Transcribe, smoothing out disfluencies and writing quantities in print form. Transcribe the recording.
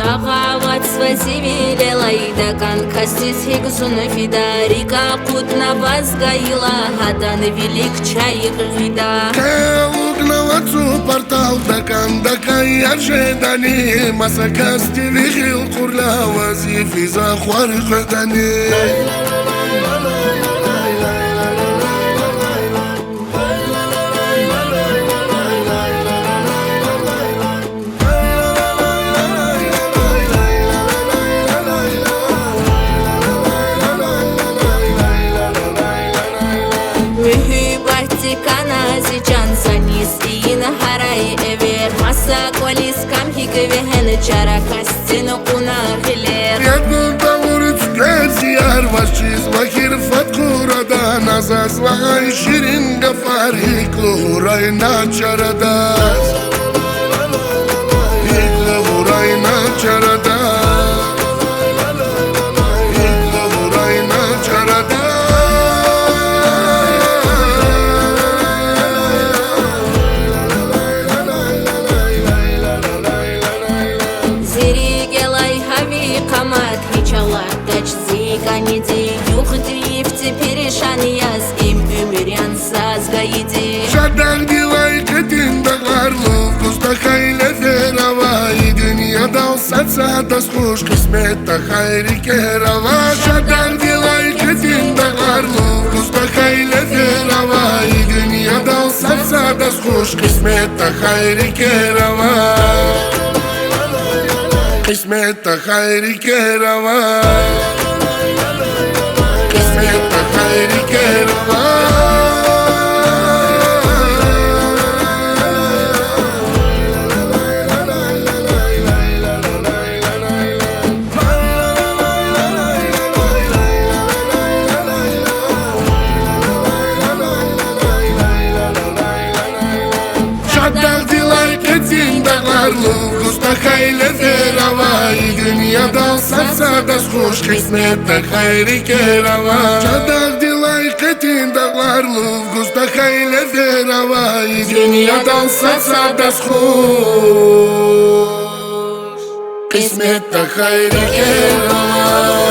Нағават свазивиле лайдакан кастис хигсуны фидарика кутна вазгаила хадан велик чаик вида. Угнавацу портал дакан дакай ожидани масакасти вихил курла вазифи захвар хадани. Каназичан санис ин харай эвер маса колис камхик вехен чара кастину кунахилер. Ядну тавурц газиар вашиз вахир фаткурада назаз вахай ширин гафари клурай начарада. Клурай начарада. Şadan dilay ketin dağlarlı Kuzda hayle ferava Dünyada olsa da skuş Kısmette hayri kerava Şadan dilay ketin dağlarlı Kuzda hayle ferava Dünyada olsa da skuş Kısmette hayri kerava Kısmette hayri kerava Kısmette hayri kerava. Kuzda hayle ferava Dünyada olsa da skuş Kısmette hayri kerava Çadak dilay ketin dağlarlı Kuzda hayle ferava Dünyada olsa da skuş Kısmette hayri kerava.